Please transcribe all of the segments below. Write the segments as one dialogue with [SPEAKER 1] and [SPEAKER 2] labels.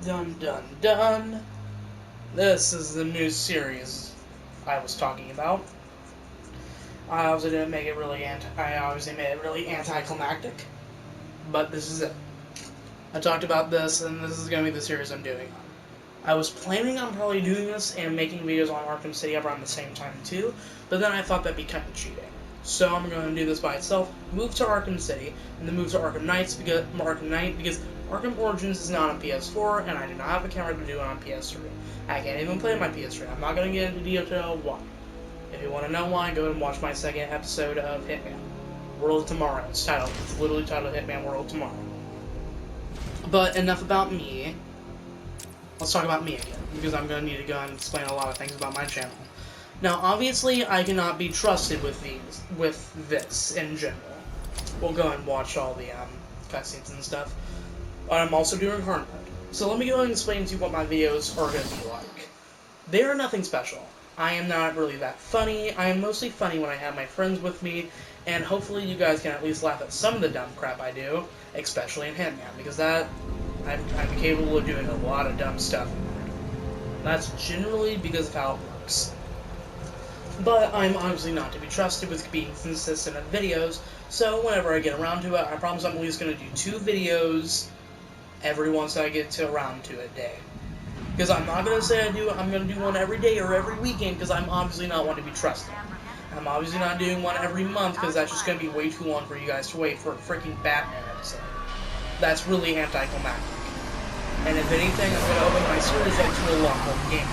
[SPEAKER 1] Dun dun dun. This is the new series I was talking about. I obviously didn't make it really I obviously made it really anticlimactic, but this is it. I talked about this, and this is gonna be the series I'm doing. I was planning on probably doing this and making videos on Arkham City around the same time too, but then I thought that'd be kind of cheating. So I'm going to do this by itself, move to Arkham City, and then move to Arkham Knight because Arkham Origins is not on PS4, and I do not have a camera to do it on PS3. I can't even play my PS3. I'm not going to get into detail why. If you want to know why, go and watch my second episode of Hitman World of Tomorrow. It's literally titled Hitman World of Tomorrow. But enough about me. Let's talk about me again, because I'm going to need to go and explain a lot of things about my channel. Now, obviously, I cannot be trusted with this in general. We'll go and watch all the cutscenes and stuff. But I'm also doing hard mode. So let me go and explain to you what my videos are going to be like. They are nothing special. I am not really that funny. I am mostly funny when I have my friends with me, and hopefully you guys can at least laugh at some of the dumb crap I do, especially in Hitman, because I'm capable of doing a lot of dumb stuff. That's generally because of how it works. But I'm obviously not to be trusted with being consistent in videos, so whenever I get around to it, I promise I'm at least going to do 2 videos every once I get around to it a day. Because I'm not going to say I'm going to do one every day or every weekend, because I'm obviously not one to be trusted. I'm obviously not doing one every month, because that's just going to be way too long for you guys to wait for a freaking Batman episode. That's really anticlimactic. And if anything, I'm going to open my series up to a lot more games.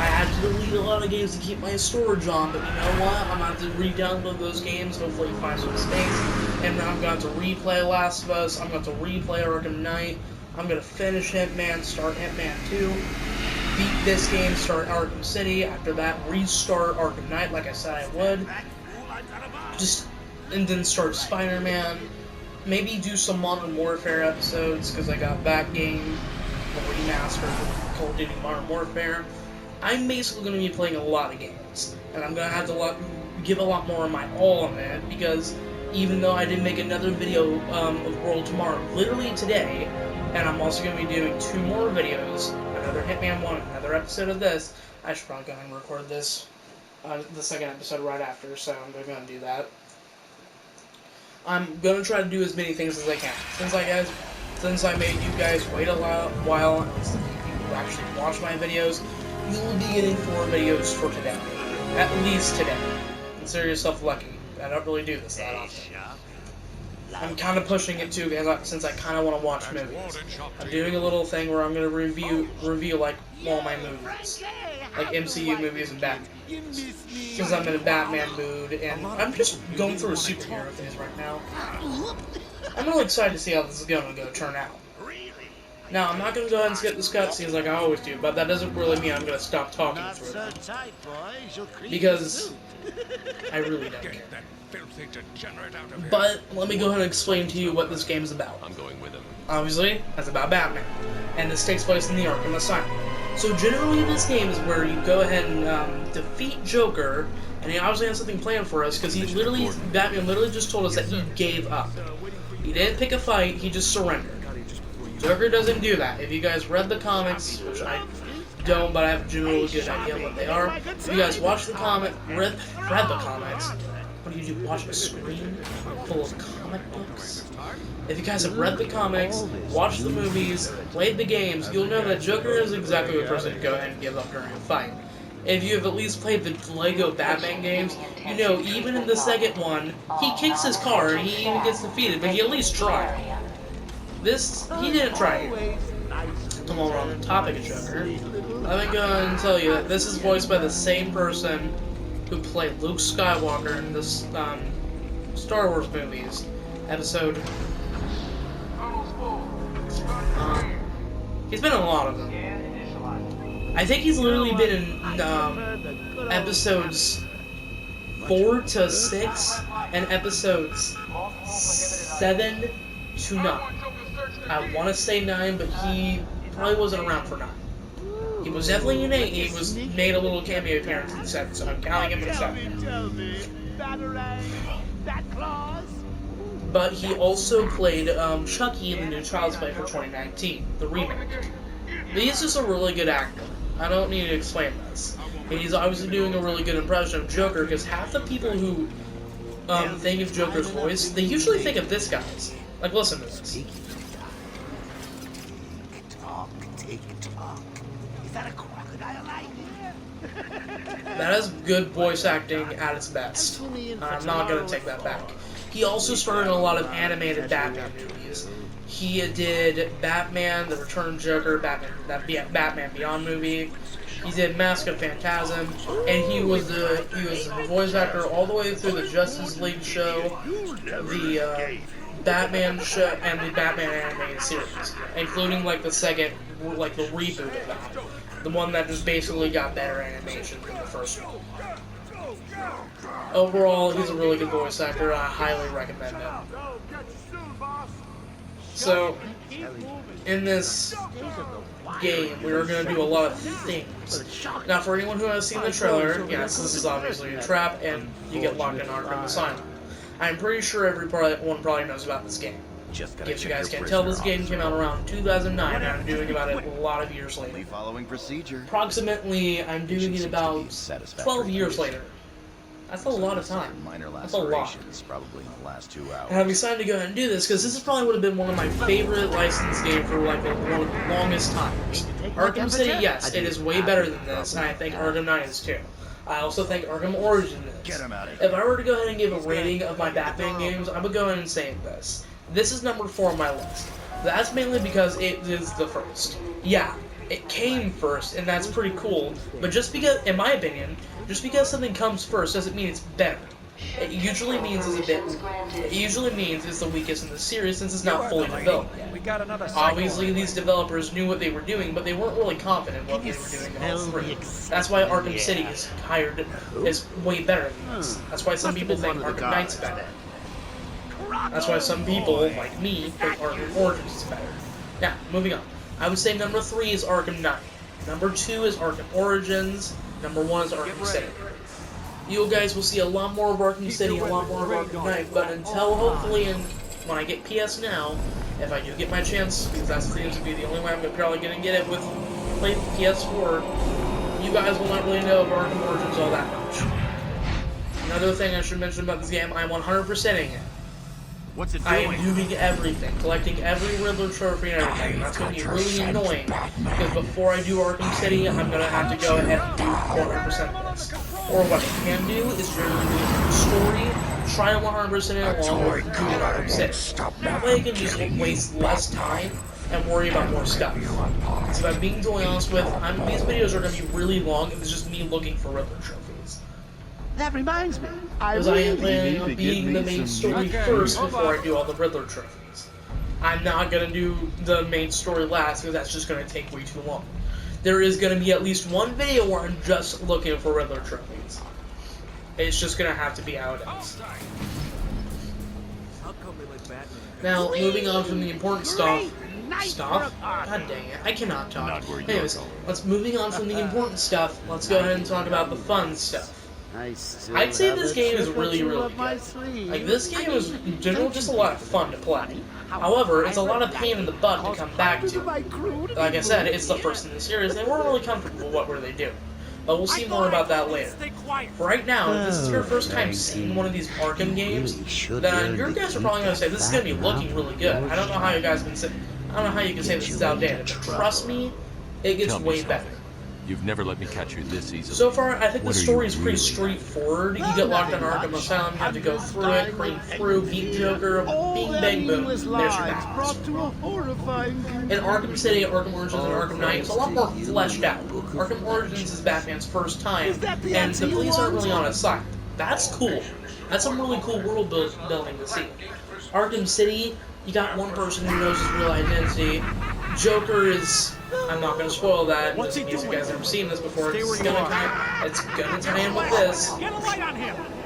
[SPEAKER 1] I had to delete a lot of games to keep my storage on, but you know what? I'm going to have to re-download those games, hopefully find some space, and then I'm going to replay Last of Us, I'm going to replay Arkham Knight, I'm going to finish Hitman, start Hitman 2, beat this game, start Arkham City, after that restart Arkham Knight like I said I would, and then start Spider-Man, maybe do some Modern Warfare episodes, because I got that game, the remaster of Call of Duty Modern Warfare. I'm basically going to be playing a lot of games, and I'm going to have to give a lot more of my all on it, because even though I did make another video of World Tomorrow literally today, and I'm also going to be doing 2 more videos, another Hitman 1, another episode of this, I should probably go and record this, the second episode right after, so I'm going to do that. I'm going to try to do as many things as I can. Since I made you guys wait a while, at least if you actually watch my videos, you will be getting 4 videos for today. At least today. Consider yourself lucky. I don't really do this that often. I'm kind of pushing it too, since I kind of want to watch movies. I'm doing a little thing where I'm going to review like all my movies. Like MCU movies and Batman movies. Since I'm in a Batman mood, and I'm just going through a superhero phase right now. I'm really excited to see how this is going to turn out. Now, I'm not going to go ahead and skip this cutscenes like I always do, but that doesn't really mean I'm going to stop talking through them. Because I really don't care. But let me go ahead and explain to you what this game is about.
[SPEAKER 2] I'm going with him.
[SPEAKER 1] Obviously, it's about Batman, and this takes place in the Arkham Asylum. So generally, this game is where you go ahead and defeat Joker, and he obviously has something planned for us, because Batman literally just told us that he gave up. He didn't pick a fight, he just surrendered. Joker doesn't do that. If you guys read the comics, which I don't, but I have a generally good idea of what they are. If you guys watch the read the comics, what do you do? Watch a screen full of comic books? If you guys have read the comics, watched the movies, played the games, you'll know that Joker is exactly the person to go ahead and give up during a fight. If you have at least played the Lego Batman games, you know even in the second one, he kicks his car and he even gets defeated, but he at least tried. He didn't try it. While we're on the topic of Joker, let me go and tell you that this is voiced by the same person who played Luke Skywalker in this Star Wars movies episode. He's been in a lot of them. I think he's literally been in episodes 4 to 6 and episodes 7 to 9. I want to say 9, but he probably wasn't around for 9. He was definitely in 8. He made a little cameo appearance in 7, so I'm counting him in 7. But he also played Chucky in the new Child's Play for 2019, the remake. But he's just a really good actor. I don't need to explain this. And he's obviously doing a really good impression of Joker, because half the people who think of Joker's voice, they usually think of this guy's. Like, listen to this.
[SPEAKER 2] Take talk. Is that a crocodile I hear?
[SPEAKER 1] That is good voice acting at its best. I'm not going to take that back. He also starred in a lot of animated Batman movies. He did Batman, The Return of Joker, Batman Beyond movie. He did Mask of Phantasm, and he was the voice actor all the way through the Justice League show, the Batman show, and the Batman animated series, including like the second, like the reboot of that, the one that just basically got better animation than the first one. Overall, he's a really good voice actor. I highly recommend him. So, in this game, we are going to do a lot of things. Now, for anyone who has seen the trailer, yes, this is obviously a trap, and you get locked in Arkham Asylum. I'm pretty sure everyone probably knows about this game. In case you guys can't tell, this game came out around 2009, and I'm doing about it a lot of years later. Approximately, I'm doing it about 12 years later. That's a lot of time. That's a lot.
[SPEAKER 3] Probably in the last 2 hours.
[SPEAKER 1] And I'm excited to go ahead and do this, because this is probably would have been one of my favorite licensed games for like one of the longest times. Arkham City, yes, it is way better than this, and I think Arkham Knight is too. I also think Arkham Origins is. If I were to go ahead and give a rating of my Batman games, I would go ahead and say this. This is number 4 on my list. That's mainly because it is the first. Yeah, it came first, and that's pretty cool, but just because, in my opinion, just because something comes first doesn't mean it's better. It usually means it's the weakest in the series since it's not fully developed yet. Obviously, these developers knew what they were doing, but they weren't really confident in what they were doing all through. That's why Arkham City is way better than this. That's why some people think Arkham Knight's better. That's why some people, like me, think Arkham Origins is better. Now, moving on. I would say number 3 is Arkham Knight. Number 2 is Arkham Origins. Number 1 is Arkham City. You guys will see a lot more of Arkham City, a lot more of Arkham Knight, but until hopefully when I get PS Now, if I do get my chance, because that seems to be the only way I'm probably going to get it with PS4, you guys will not really know of Arkham Origins all that much. Another thing I should mention about this game, I'm 100%ing it.
[SPEAKER 3] What's it
[SPEAKER 1] I
[SPEAKER 3] doing?
[SPEAKER 1] am doing everything, collecting every Riddler trophy and everything, and that's going to be really annoying, because before I do Arkham City, I'm going to have to go ahead and do 400% of this. Or what I can do is generally do the story, try to 100% it along with doing Arkham City. That way I can just waste less time and worry about more stuff. So if I'm being totally honest with, these videos are going to be really long, and it's just me looking for Riddler trophies.
[SPEAKER 2] That reminds me.
[SPEAKER 1] Because I am planning on beating the main story first before I do all the Riddler trophies. I'm not going to do the main story last because that's just going to take way too long. There is going to be at least one video where I'm just looking for Riddler trophies. It's just going to have to be how it is. Now, moving on from the important stuff. God dang it, I cannot talk. Anyways, moving on from the important stuff, let's go ahead and talk about the fun stuff. I'd say this game is really, really good. Like, this game is, in general, just a lot of fun to play. However, it's a lot of pain in the butt to come back to. Like I said, it's the first in the series, they weren't really comfortable with what were they doing. But we'll see more about that later. For right now, if this is your first time seeing one of these Arkham games, then your guys are probably going to say, this is going to be looking really good. I don't know how you guys can say, this is outdated, but trust me, it gets way better.
[SPEAKER 4] You've never let me catch you this easily.
[SPEAKER 1] So far, I think the story is pretty straightforward. You get locked in Arkham Asylum, you have to go through it, clean through, beat Joker, bing bang boom, there's your battles. In Arkham City, Arkham Origins, and Arkham Knight, it's a lot more fleshed out. Arkham Origins is Batman's first time, and the police aren't really on his side. That's cool. That's some really cool world building to see. Arkham City, you got one person who knows his real identity. Joker is... I'm not going to spoil that, just in case you guys haven't seen this before. It's gonna tie in with this.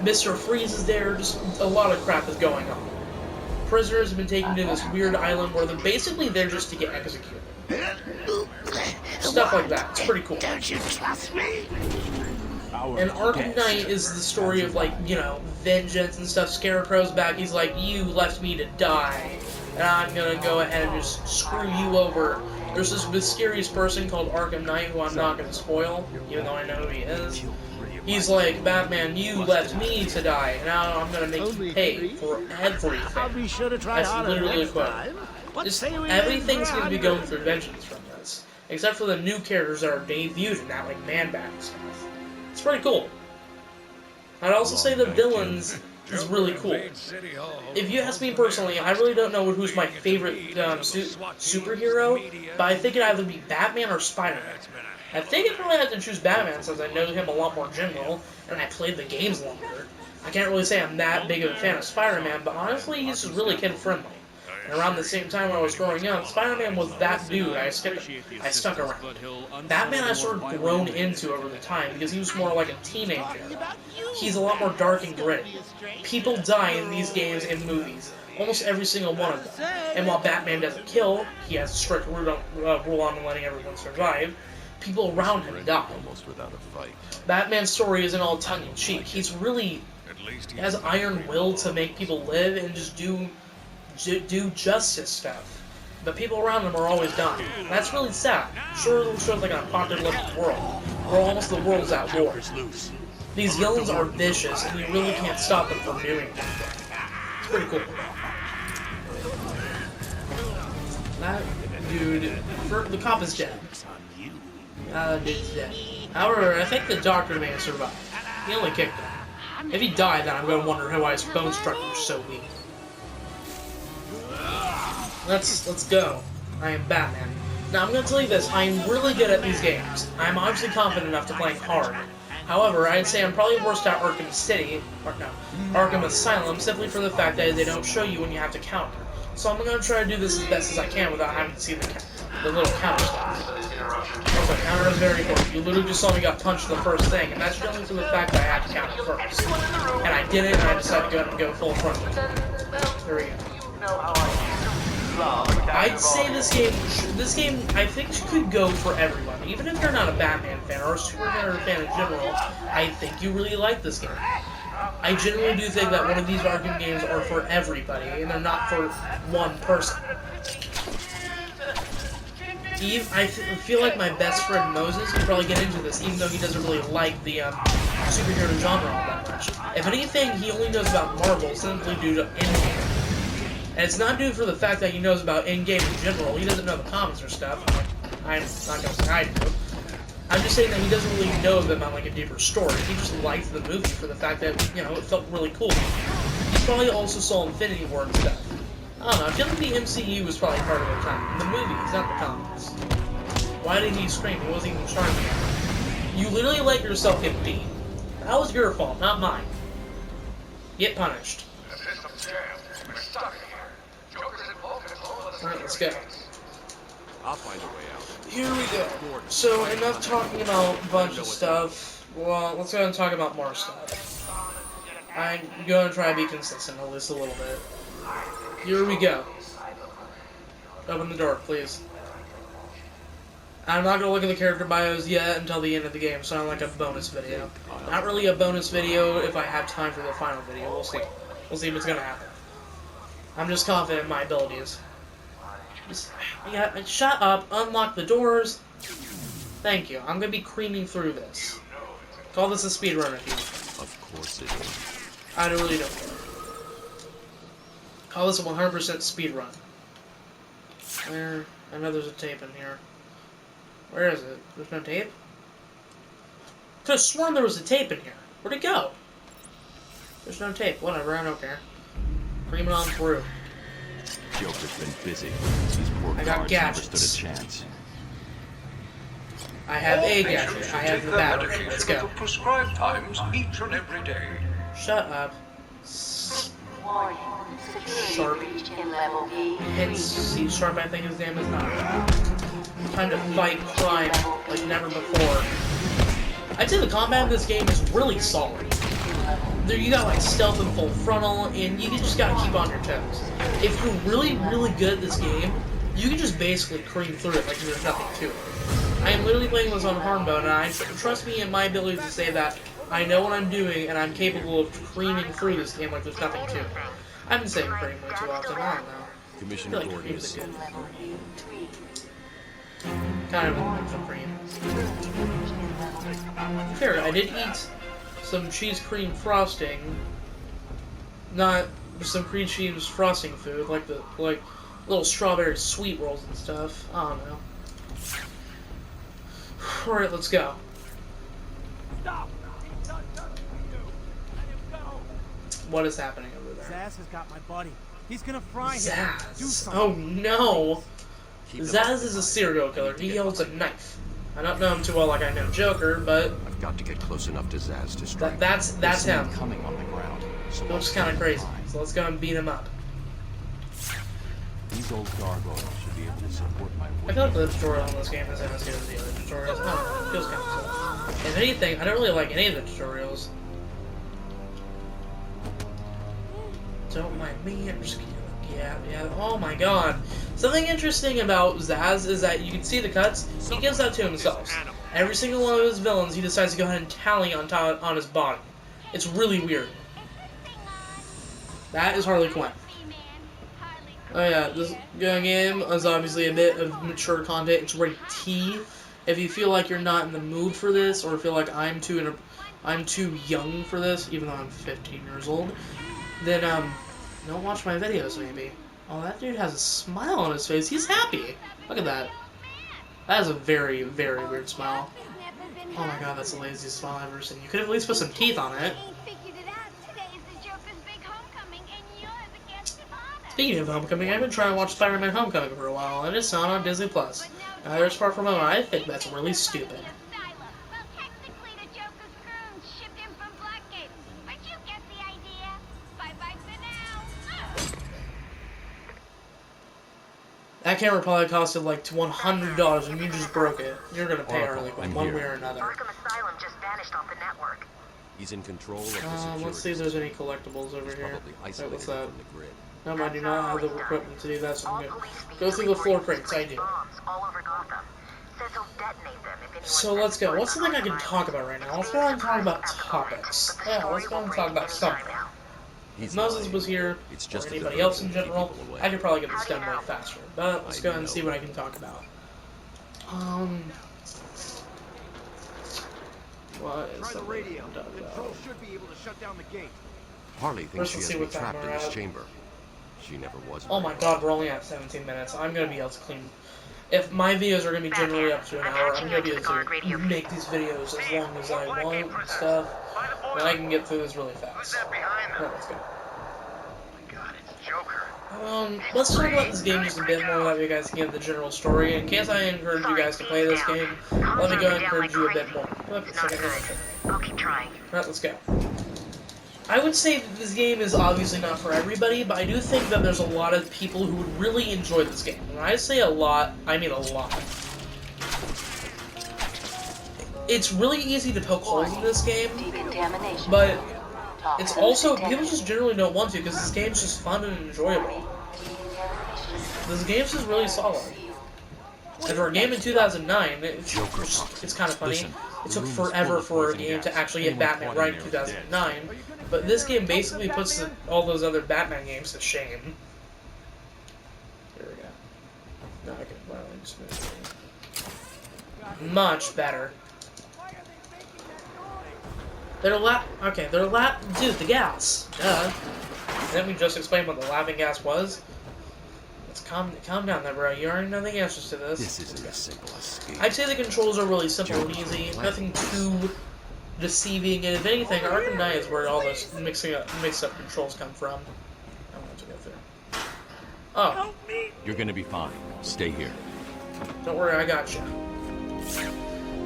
[SPEAKER 1] Mr. Freeze is there, just a lot of crap is going on. Prisoners have been taken to this weird island where they're basically there just to get executed. Stuff like that. It's pretty cool. And Arkham Knight is the story of, like, you know, vengeance and stuff. Scarecrow's back, he's like, you left me to die. and I'm gonna go ahead and just screw you over. There's this mysterious person called Arkham Knight who I'm not gonna spoil, even though I know who he is. He's like, Batman, you left me to die, and now I'm gonna make you pay for everything.
[SPEAKER 2] I'll be sure to try
[SPEAKER 1] That's
[SPEAKER 2] harder
[SPEAKER 1] literally
[SPEAKER 2] next
[SPEAKER 1] the quote.
[SPEAKER 2] time. What
[SPEAKER 1] Just
[SPEAKER 2] say we
[SPEAKER 1] everything's
[SPEAKER 2] aim for
[SPEAKER 1] gonna be
[SPEAKER 2] 100?
[SPEAKER 1] going through vengeance from this, except for the new characters that are debuted in that, like Man-Bat and stuff. It's pretty cool. I'd also say the villains is really cool. If you ask me personally, I really don't know who's my favorite superhero, but I think it'd either be Batman or Spider-Man. I think I'd probably have to choose Batman since I know him a lot more general, and I played the games longer. I can't really say I'm that big of a fan of Spider-Man, but honestly, he's just really kid-friendly. And around the same time when I was growing up, Spider-Man was that dude I stuck around. Batman I sort of grown into over the time because he was more like a teenager. He's a lot more dark and gritty. People die in these games and movies, almost every single one of them. And while Batman doesn't kill, he has a strict rule on letting everyone survive. People around him die.
[SPEAKER 4] Almost without a fight.
[SPEAKER 1] Batman's story isn't all tongue-in-cheek. He has iron will to make people live and just do justice stuff. But people around him are always dying. That's really sad. Sure, it shows like an apocalyptic world, where almost the world's at war. These villains are vicious, and you really can't stop them from doing anything. It's pretty cool. That dude, the cop is dead. Dude's dead. However, I think the doctor may have survived. He only kicked him. If he died, then I'm going to wonder why his bone structure is so weak. Let's go. I am Batman. Now, I'm going to tell you this. I am really good at these games. I'm obviously confident enough to play hard. However, I'd say I'm probably worst at Arkham Asylum, simply for the fact that they don't show you when you have to counter. So I'm going to try to do this as best as I can without having to see the little counter stuff. Also, counter is very important. You literally just saw me got punched the first thing, and that's only for the fact that I had to counter first. And I did it, and I decided to go ahead and go full front. There we go. I'd say this game, I think could go for everyone. Even if you're not a Batman fan or a Superman fan in general, I think you really like this game. I genuinely do think that one of these Arkham games are for everybody, and they're not for one person. I feel like my best friend Moses could probably get into this, even though he doesn't really like the superhero genre all that much. If anything, he only knows about Marvel simply due to Endgame. And it's not due for the fact that he knows about Endgame in general. He doesn't know the comics or stuff. I'm not going to say I do. I'm just saying that he doesn't really know them on like a deeper story. He just liked the movie for the fact that, you know, it felt really cool. He probably also saw Infinity War and stuff. I don't know, I feel like the MCU was probably part of their time. The movies, not the comics. Why did he scream? He wasn't even trying to. You literally let yourself get beat. That was your fault, not mine. Get punished. Alright, let's go.
[SPEAKER 3] I'll find a way out.
[SPEAKER 1] Here we go. So, enough talking about a bunch of stuff. Well, let's go ahead and talk about more stuff. I'm going to try to be consistent, at least a little bit. Here we go. Open the door, please. I'm not going to look at the character bios yet until the end of the game, so I'm like a bonus video. Not really a bonus video if I have time for the final video. We'll see. We'll see what's going to happen. I'm just confident in my abilities. Shut up, unlock the doors. Thank you. I'm going to be creaming through this. Call this a speedrun if you want.
[SPEAKER 4] Of course it is.
[SPEAKER 1] I really don't care. Call this a 100% speedrun. Where? I know there's a tape in here. Where is it? There's no tape? Could have sworn there was a tape in here. Where'd it go? There's no tape. Whatever, I don't care. Cream it on through.
[SPEAKER 4] Joker's been busy. These poor
[SPEAKER 1] I got
[SPEAKER 4] guards never
[SPEAKER 1] gadgets.
[SPEAKER 4] stood a chance.
[SPEAKER 1] I have a gadget. I have the battery. Let's go.
[SPEAKER 5] Prescribed times each and every day.
[SPEAKER 1] Shut up. Sharp. Hit C Sharp, I think his name is not. Time to fight crime like never before. I'd say the combat in this game is really solid. There you got like stealth and full frontal, and you just gotta keep on your toes. If you're really, really good at this game, you can just basically cream through it like there's nothing to it. I am literally playing this on hard mode, and I trust me in my ability to say that I know what I'm doing, and I'm capable of creaming through this game like there's nothing to it. I've been saying cream way too often, I don't know.
[SPEAKER 3] Commission
[SPEAKER 1] like
[SPEAKER 3] Gordon
[SPEAKER 1] cream's
[SPEAKER 3] is
[SPEAKER 1] a good.
[SPEAKER 3] safe.
[SPEAKER 1] Kind of like some cream. Fair, I did eat some cheese cream frosting. Not some cream cheese frosting food, like little strawberry sweet rolls and stuff. I don't know. Alright, let's go. What is happening over there?
[SPEAKER 6] Zaz has got my buddy. He's gonna fry him. Do
[SPEAKER 1] Zaz.
[SPEAKER 6] something.
[SPEAKER 1] Oh no.
[SPEAKER 3] Keep them
[SPEAKER 1] Zaz is a
[SPEAKER 3] occupied.
[SPEAKER 1] serial killer. He holds a knife. I don't know him too well like I know Joker, but
[SPEAKER 3] I've got to get close enough to Zaz to strike.
[SPEAKER 1] that's him.
[SPEAKER 4] Coming on the ground. So
[SPEAKER 1] Looks kind of crazy. So let's go and beat him up.
[SPEAKER 4] These old gargoyles should be able to support my
[SPEAKER 1] I
[SPEAKER 4] weight.
[SPEAKER 1] feel like the tutorial in this game isn't as good as the other tutorials. I don't know. It feels kind of slow. If anything, I don't really like any of the tutorials. Don't mind me, I'm just kidding. Yeah. Oh my god. Something interesting about Zaz is that you can see the cuts. He gives that to himself. Every single one of his villains, he decides to go ahead and tally on his body. It's really weird. That is Harley Quinn. Oh yeah, this game is obviously a bit of mature content. It's rated T. If you feel like you're not in the mood for this, or feel like I'm too young for this, even though I'm 15 years old, then don't watch my videos maybe. Oh, that dude has a smile on his face. He's happy. Look at that. That is a very, very weird smile. Oh my god, that's the laziest smile I've ever seen. You could have at least put some teeth on it. Speaking of Homecoming, I've been trying to watch Spider-Man Homecoming for a while, and it's not on Disney+. Now, there's Far From Home, I think that's really stupid. That camera probably costed like $100 and you just broke it. You're gonna pay Harley Quinn one way or another.
[SPEAKER 7] Arkham Asylum just vanished off the network.
[SPEAKER 3] He's in control of the security.
[SPEAKER 1] Let's see if there's any collectibles over
[SPEAKER 3] He's
[SPEAKER 1] here.
[SPEAKER 3] probably
[SPEAKER 1] Wait,
[SPEAKER 3] isolated
[SPEAKER 1] what's that?
[SPEAKER 3] from the grid.
[SPEAKER 1] No, I do not have the equipment to do that, so I'm
[SPEAKER 7] All
[SPEAKER 1] gonna
[SPEAKER 7] police
[SPEAKER 1] go through the floor crates. I do.
[SPEAKER 7] bombs all over Gotham. Says he'll detonate them if anyone
[SPEAKER 1] So let's go. What's something I can talk about right now? Let's go and talk about topics. Yeah, let's go and talk about something.
[SPEAKER 3] He's
[SPEAKER 1] If Moses
[SPEAKER 3] lying.
[SPEAKER 1] was here,
[SPEAKER 3] It's
[SPEAKER 1] or
[SPEAKER 3] just a
[SPEAKER 1] anybody else in
[SPEAKER 3] diversion to keep
[SPEAKER 1] general,
[SPEAKER 3] people away.
[SPEAKER 1] I could probably get this done way faster. But let's
[SPEAKER 3] I
[SPEAKER 1] go and
[SPEAKER 3] know.
[SPEAKER 1] see what I can talk about. What is
[SPEAKER 6] Try the
[SPEAKER 1] something I
[SPEAKER 6] radio.
[SPEAKER 1] can talk about?
[SPEAKER 6] Control should be able to shut down the gate.
[SPEAKER 3] Harley thinks
[SPEAKER 1] First,
[SPEAKER 3] she
[SPEAKER 1] let's
[SPEAKER 3] has
[SPEAKER 1] see
[SPEAKER 3] me
[SPEAKER 1] what time
[SPEAKER 3] trapped in
[SPEAKER 1] we're
[SPEAKER 3] this
[SPEAKER 1] at.
[SPEAKER 3] chamber. She never was.
[SPEAKER 1] Oh my god, we're only at 17 minutes. I'm gonna be able to clean. If my videos are gonna be generally up to an hour, I'm gonna be able to make these videos as long as I want and stuff. And I can get through this really fast. Alright, let's go. Let's talk about this game just a bit more, that you guys can get the general story. In case I encourage you guys to play this game, let me go and encourage you a bit more. Look, it's like a thing.
[SPEAKER 7] I'll keep trying.
[SPEAKER 1] Alright, let's go. I would say that this game is obviously not for everybody, but I do think that there's a lot of people who would really enjoy this game. When I say a lot, I mean a lot. It's really easy to poke holes in this game, but it's also, people just generally don't want to because this game's just fun and enjoyable. This game's just really solid. And for a game in 2009, it's kind of funny. It took forever for a game to actually get Batman right in 2009, but this game basically puts all those other Batman games to shame. Here we go. Now I can finally just move it. Much better. They're dude, the gas. Duh. Didn't we just explain what the laughing gas was? Let's calm down there, bro. You already know the answers to this.
[SPEAKER 3] This isn't as simple as escape.
[SPEAKER 1] I'd say the controls are really simple and easy. Nothing too deceiving, and if anything, Arkham Knight is where all those mix-up controls come from. I want to go through. Oh,
[SPEAKER 4] You're gonna be fine. Stay here.
[SPEAKER 1] don't worry, I got you.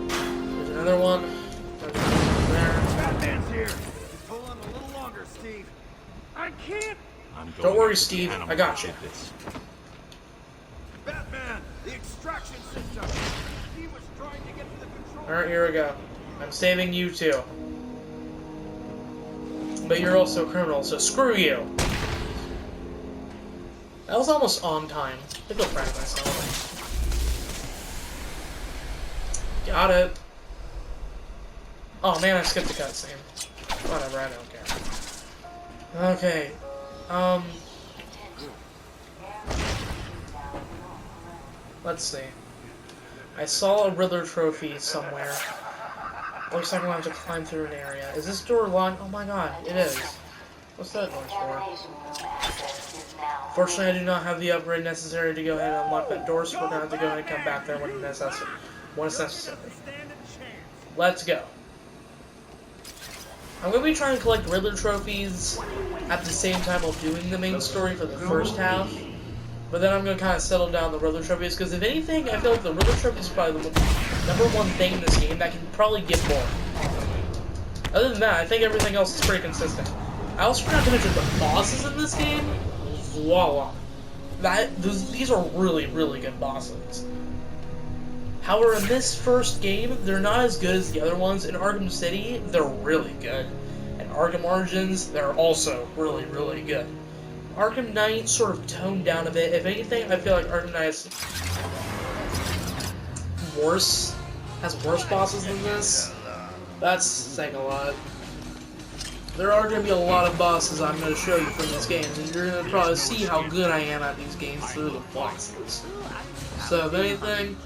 [SPEAKER 1] There's another one. There's another there.
[SPEAKER 6] Batman's here. Just hold on a little longer, Steve. I can't.
[SPEAKER 4] I'm
[SPEAKER 1] Don't
[SPEAKER 4] going
[SPEAKER 1] worry,
[SPEAKER 4] after the
[SPEAKER 1] Steve.
[SPEAKER 4] animal
[SPEAKER 1] I got you.
[SPEAKER 4] that did this.
[SPEAKER 6] Batman, the extraction system. He was trying to get to the control.
[SPEAKER 1] Alright, here we go. I'm saving you too. But you're also a criminal, so screw you. That was almost on time. I feel proud of myself. Got it. Oh man, I skipped the cutscene. Whatever, I don't care. Okay. Let's see. I saw a Riddler trophy somewhere. Looks like I'm going to have to climb through an area. Is this door locked? Oh my god, it is. What's that noise for? Fortunately, I do not have the upgrade necessary to go ahead and unlock that door, so we're going to have to go ahead and come back there when it's necessary. Let's go. I'm going to be trying to collect Riddler trophies at the same time while doing the main story for the first half. But then I'm going to kind of settle down the Riddler trophies, because if anything, I feel like the Riddler trophies is probably the number one thing in this game that can probably give more. Other than that, I think everything else is pretty consistent. I also forgot to mention the bosses in this game. Voila. These are really, really good bosses. However, in this first game, they're not as good as the other ones. In Arkham City, they're really good. And Arkham Origins, they're also really, really good. Arkham Knight sort of toned down a bit. If anything, I feel like Arkham Knight is has worse bosses than this. That's saying a lot. There are going to be a lot of bosses I'm going to show you from these games, and you're going to probably see how good I am at these games through the bosses. So, if anything,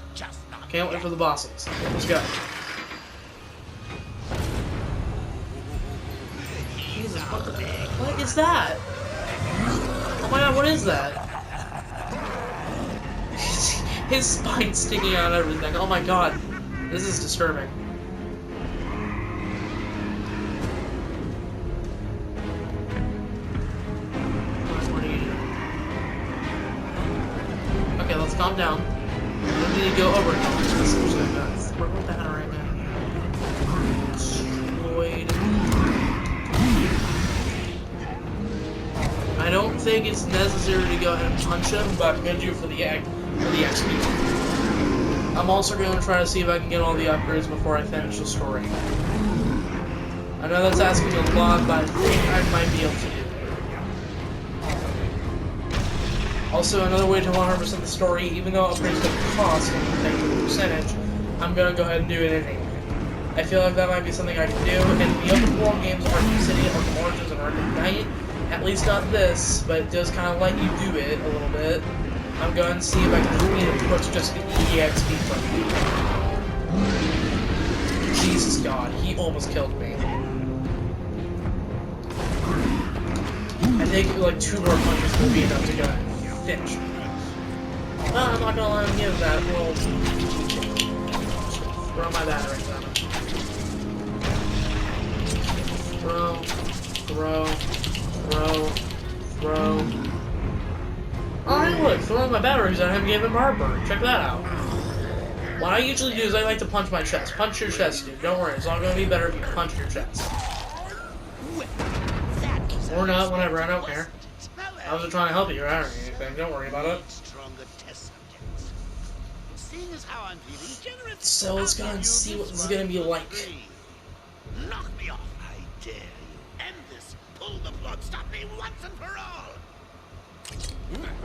[SPEAKER 1] can't wait for the bosses. Let's go. Jesus, what is that? Oh my god, what is that? His spine sticking out and everything. Oh my god. This is disturbing. What are you doing? Okay, let's calm down. We don't need to go over it. We're with that right now. Destroyed. I don't think it's necessary to go ahead and punch him, but I'm going to do it for the XP. I'm also going to try to see if I can get all the upgrades before I finish the story. I know that's asking a lot, but I think I might be able to do it. Also, another way to 100% the story, even though upgrades don't cost anything for the percentage, I'm going to go ahead and do it anyway. I feel like that might be something I can do, and the open world games, Arkham City, Arkham Origins, and Arkham Knight, at least not this, but it does kind of let you do it a little bit. I'm going to see if I can read it puts just the EXP from me. Jesus God, he almost killed me. I think like 2 more punches will be enough to go ahead and finish me. Well, I'm not going to let him give that. Well, throw my batteries at him. Throw. Oh, hey, look, throwing my batteries at him gave him heartburn. Check that out. What I usually do is I like to punch my chest. Punch your chest, dude. Don't worry, it's all going to be better if you punch your chest. Or not, whatever, I don't care. I wasn't trying to help you out or anything. Don't worry about it. So let's go and see what this is going to be like.
[SPEAKER 2] Knock me off, I dare you. End this. Pull the plug. Stop me once and for all.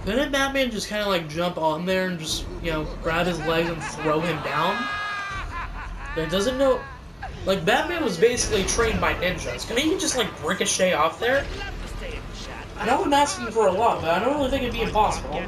[SPEAKER 1] Couldn't Batman just kind of like jump on there and just, you know, grab his legs and throw him down? That doesn't know. Like, Batman was basically trained by ninjas. Couldn't he just like ricochet off there? I know I'm asking for a lot, but I don't really think it'd be impossible.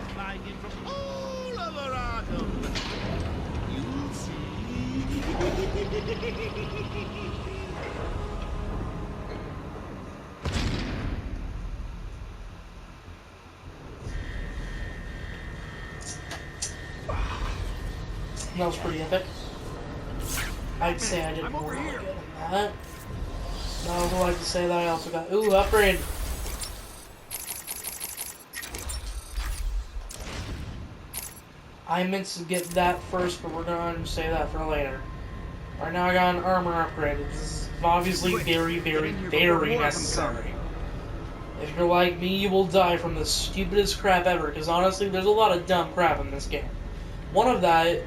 [SPEAKER 1] That was pretty epic. I'd say I did more than good on that. But I would like to say that I also got upgrade. I meant to get that first, but we're going to say that for later. Right now I got an armor upgrade. This is obviously very, very, very necessary. If you're like me, you will die from the stupidest crap ever, because honestly, there's a lot of dumb crap in this game. One of that,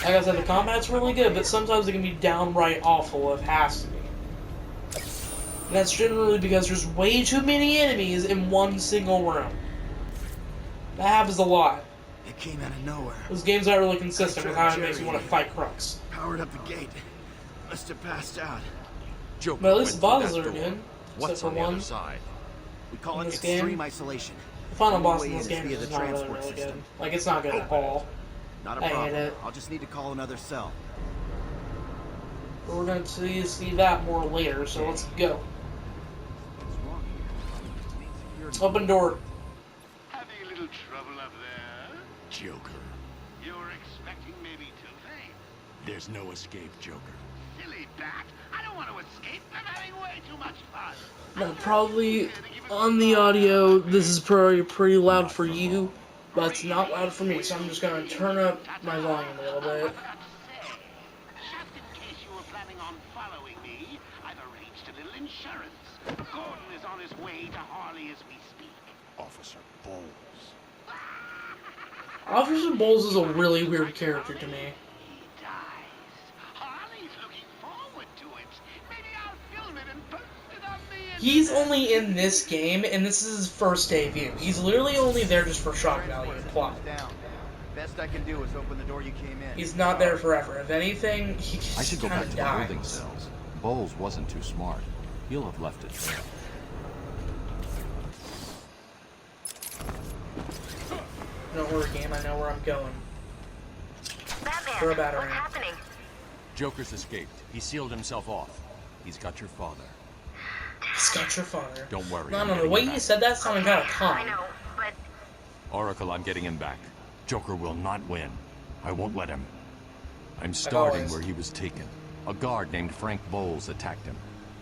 [SPEAKER 1] like I said, the combat's really good, but sometimes it can be downright awful if it has to be. And that's generally because there's way too many enemies in one single room. That happens a lot.
[SPEAKER 2] It came out of nowhere.
[SPEAKER 1] This game's not really consistent with how it makes you want to fight crooks.
[SPEAKER 2] Powered up the gate. Must have passed out.
[SPEAKER 3] Joker
[SPEAKER 1] But at least the
[SPEAKER 3] went
[SPEAKER 1] bosses
[SPEAKER 3] through
[SPEAKER 1] are
[SPEAKER 3] that
[SPEAKER 1] good.
[SPEAKER 3] door. What's
[SPEAKER 1] Except
[SPEAKER 3] on
[SPEAKER 1] for
[SPEAKER 3] the
[SPEAKER 1] one.
[SPEAKER 3] other side?
[SPEAKER 2] We call
[SPEAKER 1] In
[SPEAKER 2] it
[SPEAKER 1] this game,
[SPEAKER 2] extreme isolation.
[SPEAKER 1] The final
[SPEAKER 2] Only
[SPEAKER 1] boss
[SPEAKER 2] way
[SPEAKER 1] in this
[SPEAKER 2] in is
[SPEAKER 1] game
[SPEAKER 2] via
[SPEAKER 1] is
[SPEAKER 2] the
[SPEAKER 1] not really,
[SPEAKER 2] transport
[SPEAKER 1] really good.
[SPEAKER 2] system.
[SPEAKER 1] Like, it's not good at all.
[SPEAKER 6] Not a
[SPEAKER 1] I hate
[SPEAKER 6] problem.
[SPEAKER 1] it.
[SPEAKER 6] I'll just need to call another cell.
[SPEAKER 1] We're going to see that more later, so let's go.
[SPEAKER 6] What's wrong here?
[SPEAKER 1] Open door.
[SPEAKER 2] Having a little trouble up there?
[SPEAKER 3] Joker.
[SPEAKER 2] You were expecting maybe Two-Face?
[SPEAKER 3] There's no escape, Joker.
[SPEAKER 2] Silly bat. I don't want to escape. I'm having way too much fun.
[SPEAKER 1] Now, probably on the audio, this is probably pretty loud for you, but it's not loud for me, so I'm just going to turn up my volume a little bit.
[SPEAKER 2] Just in case you were planning on following me, I've arranged a little insurance. Gordon is on his way to Harley as we speak.
[SPEAKER 3] Officer Bowles.
[SPEAKER 1] Officer Bowles is a really weird character to me.
[SPEAKER 2] He dies. Harley's looking forward to it. Maybe I'll film it and post it on the
[SPEAKER 1] He's only in this game, and this is his first debut. He's literally only there just for shock value and plot.
[SPEAKER 6] Down. Best I can do is open the door you came in.
[SPEAKER 1] He's not there forever. If anything, he
[SPEAKER 4] I should go back
[SPEAKER 1] kind
[SPEAKER 4] to
[SPEAKER 1] of
[SPEAKER 4] the holding
[SPEAKER 1] dies.
[SPEAKER 4] cells. Bowles wasn't too smart. He'll have left it there.
[SPEAKER 1] Don't worry, game. I know where I'm going.
[SPEAKER 7] Batman,
[SPEAKER 1] Throw a battering.
[SPEAKER 7] what's happening?
[SPEAKER 4] Joker's escaped. He sealed himself off. He's got your father.
[SPEAKER 1] He's got your father.
[SPEAKER 4] Don't worry.
[SPEAKER 1] No,
[SPEAKER 4] I'm
[SPEAKER 1] no, the
[SPEAKER 4] getting
[SPEAKER 1] way
[SPEAKER 4] him
[SPEAKER 1] you
[SPEAKER 4] back.
[SPEAKER 1] said that sounded kind of
[SPEAKER 7] I
[SPEAKER 1] calm.
[SPEAKER 7] know, but
[SPEAKER 4] Oracle, I'm getting him back. Joker will not win. I won't let him. I'm starting
[SPEAKER 1] always.
[SPEAKER 4] where he was taken. A guard named Frank Bowles attacked him.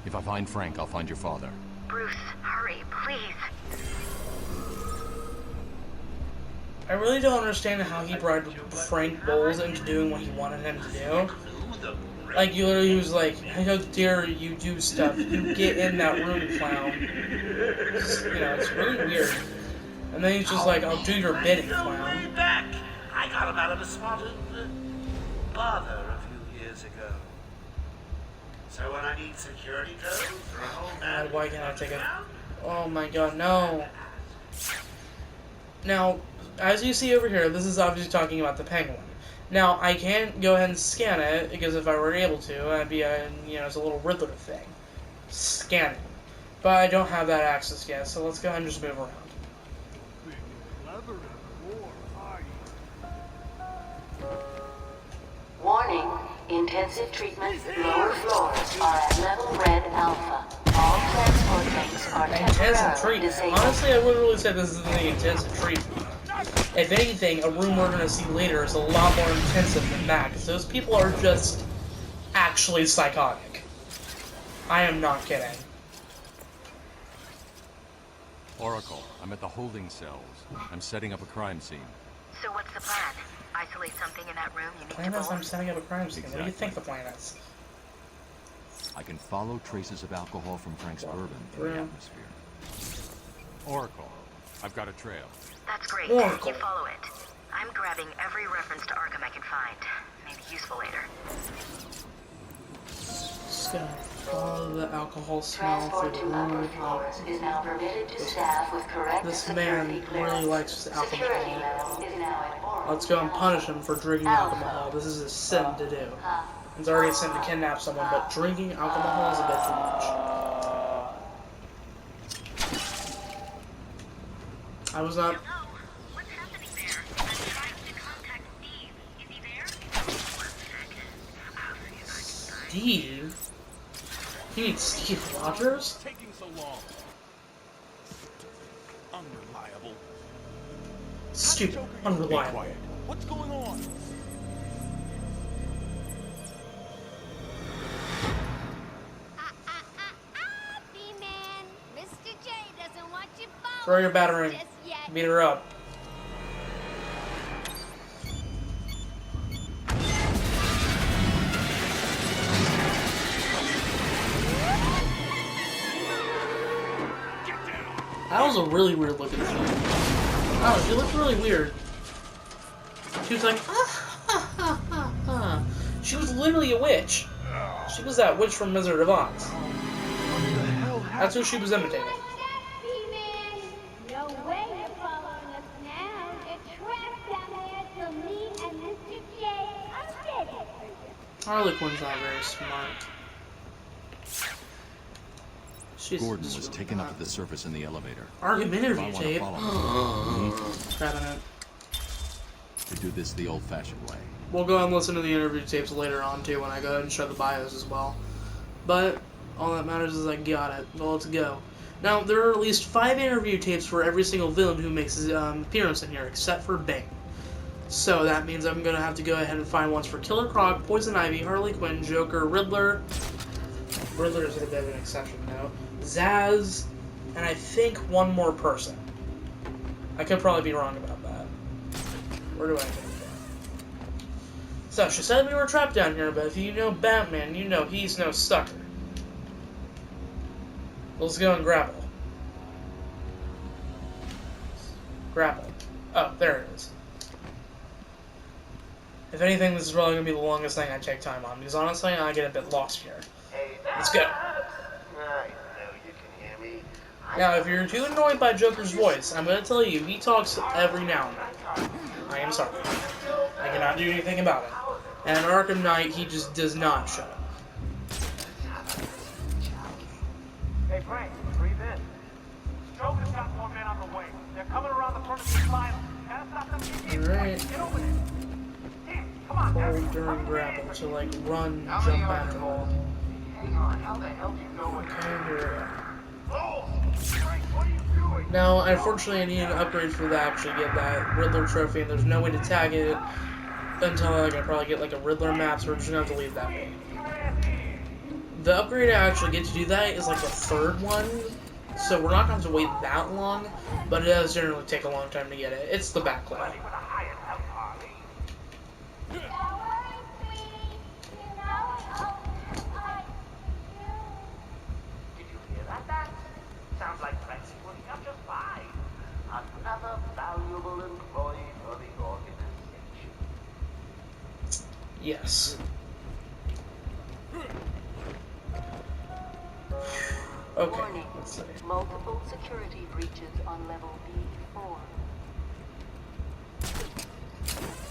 [SPEAKER 4] If I find Frank, I'll find your father.
[SPEAKER 7] Bruce, hurry, please.
[SPEAKER 1] I really don't understand how he bribed Frank Bowles into doing what he wanted him to do. Like, you literally was like, how dare you do stuff? You get in that room, clown. It's really weird. And then he's just like, I'll do your bidding, clown.
[SPEAKER 8] Back. I got him out of a spotted bother a few years ago. So when I need security codes for a whole man,
[SPEAKER 1] God, why can't I take it? Oh my god, no. Now, as you see over here, this is obviously talking about the Penguin. Now, I can't go ahead and scan it, because if I were able to, that'd be it's a little Riddler thing. Scanning. But I don't have that access yet, so let's go ahead and just move around.
[SPEAKER 9] Warning, intensive treatment, lower floors are at level red alpha. All transport links are
[SPEAKER 1] Intensive
[SPEAKER 9] temporarily
[SPEAKER 1] treatment.
[SPEAKER 9] disabled.
[SPEAKER 1] Honestly, I wouldn't really say this is the intensive treatment. If anything, a room we're going to see later is a lot more intensive than that, because those people are just actually psychotic. I am not kidding.
[SPEAKER 4] Oracle, I'm at the holding cells. I'm setting up a crime scene.
[SPEAKER 7] So what's the plan? Isolate something in that room you need
[SPEAKER 1] Plan
[SPEAKER 7] to
[SPEAKER 1] is
[SPEAKER 7] bolt?
[SPEAKER 1] I'm setting up a crime scene. What do you
[SPEAKER 4] Exactly.
[SPEAKER 1] think the plan is?
[SPEAKER 4] I can follow traces of alcohol from Frank's bourbon in the atmosphere. Oracle, I've got a trail.
[SPEAKER 7] That's great.
[SPEAKER 1] Oracle.
[SPEAKER 7] You follow it. I'm grabbing every reference to Arkham I can find. Maybe useful later.
[SPEAKER 1] Just gonna follow the alcohol smell through
[SPEAKER 9] Transport
[SPEAKER 1] the
[SPEAKER 9] to upper
[SPEAKER 1] room.
[SPEAKER 9] floors is now permitted to staff with correct
[SPEAKER 1] This
[SPEAKER 9] security
[SPEAKER 1] man
[SPEAKER 9] clearance.
[SPEAKER 1] really likes
[SPEAKER 9] Security
[SPEAKER 1] alcohol.
[SPEAKER 9] level is now at orange.
[SPEAKER 1] Let's go and punish him for drinking alcohol. This is a sin to do. It's already a sin to kidnap someone, but drinking alcohol is a bit too much. I was not.
[SPEAKER 7] What's happening there? I'm trying to contact Steve. Is he there? 1 second. I'll see if I can find him.
[SPEAKER 1] Steve? You need Steve Rogers?
[SPEAKER 6] Taking so long. Unreliable.
[SPEAKER 1] Stupid.
[SPEAKER 6] Joker,
[SPEAKER 1] Unreliable.
[SPEAKER 6] quiet. What's going on?
[SPEAKER 10] B-Man, Mr. J doesn't want you following
[SPEAKER 1] Throw your battering.
[SPEAKER 10] just yet.
[SPEAKER 1] Beat her up. That was a really weird looking scene. Oh, she looked really weird. She was like, ah. She was literally a witch. She was that witch from Wizard of Oz. That's who she was imitating.
[SPEAKER 10] B-Man, no way you're following us now. The trap's down there, so me and Mr. J are ready.
[SPEAKER 1] Harley Quinn's not very smart. She's
[SPEAKER 4] Gordon was taken up to the surface in the elevator.
[SPEAKER 1] Arkham
[SPEAKER 4] If I
[SPEAKER 1] interview
[SPEAKER 4] want to
[SPEAKER 1] tape.
[SPEAKER 4] follow him,
[SPEAKER 1] Grabbing it.
[SPEAKER 4] to do this the old-fashioned way.
[SPEAKER 1] We'll go and listen to the interview tapes later on, too, when I go ahead and show the bios as well. But all that matters is I got it. Well, let's go. Now, there are at least 5 interview tapes for every single villain who makes his appearance in here, except for Bane. So that means I'm going to have to go ahead and find ones for Killer Croc, Poison Ivy, Harley Quinn, Joker, Riddler. Riddler is a bit of an exception, though. Zaz, and I think one more person. I could probably be wrong about that. Where do I go? So, she said we were trapped down here, but if you know Batman, you know he's no sucker. Let's go and grapple. Grapple. Oh, there it is. If anything, this is probably going to be the longest thing I take time on, because honestly, I get a bit lost here. Let's go.
[SPEAKER 8] I know you can hear me.
[SPEAKER 1] Now, if you're too annoyed by Joker's voice, I'm going to tell you, he talks every now and then. I am sorry. I cannot do anything about it. And in Arkham Knight, he just does not shut up.
[SPEAKER 6] Hey, Frank, breathe in. Joker's got more men on the way. They're coming around the front of the asylum. Can't stop them.
[SPEAKER 1] Alright.
[SPEAKER 6] Get over there. Damn, come on.
[SPEAKER 1] Hold during grapple to, like, run, jump back, and hold.
[SPEAKER 6] Hang on, how the hell do you know what
[SPEAKER 1] Okay, here we go.
[SPEAKER 6] Oh, Frank, what are you doing?
[SPEAKER 1] Now, unfortunately, I need an upgrade for that, actually get that Riddler trophy, and there's no way to tag it until I can probably get like a Riddler map, so we're just gonna have to leave that way. The upgrade I actually get to do that is like the 3rd one, so we're not gonna have to wait that long, but it does generally take a long time to get it. It's the backlight.
[SPEAKER 8] Did you hear that? Sounds like Frank's working out just fine. Another valuable employee for the organization.
[SPEAKER 1] Yes. Okay,
[SPEAKER 9] Warning.
[SPEAKER 1] let's see.
[SPEAKER 9] Multiple security breaches on level B4.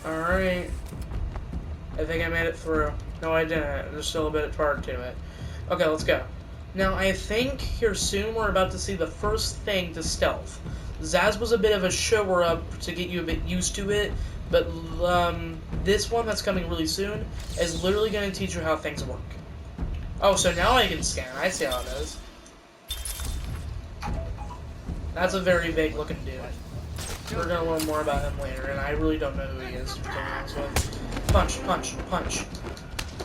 [SPEAKER 1] Alright. I think I made it through. No, I didn't. There's still a bit of part to it. Okay, let's go. Now, I think here soon we're about to see the first thing to stealth. Zaz was a bit of a shower-up to get you a bit used to it, but this one that's coming really soon is literally going to teach you how things work. Oh, so now I can scan. I see how it is. That's a very vague-looking dude. We're going to learn more about him later, and I really don't know who he is, to be honest with. Punch, punch, punch.